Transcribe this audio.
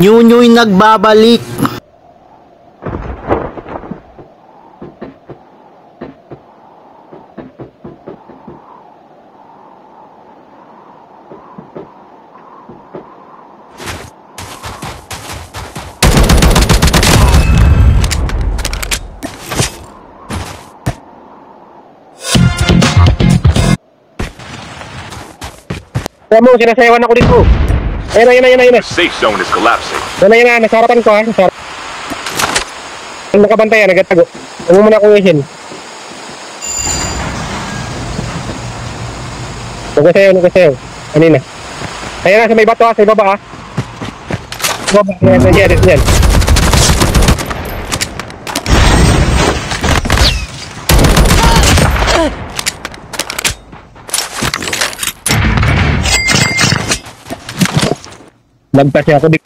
Nyunyoy nagbabalik. Alam mo, sinasayawan ako dito. Ayun na. Safe zone is collapsing. Ayun na, nasa harapan ko ha. Ang nakabantayan, nagatago. Huwag mo muna akong isin. Nagkasayaw. Kanina. Ayun na, sa may bato ha, sa ibaba ha. Sa ibaba, yan. Lagpas niya ako di.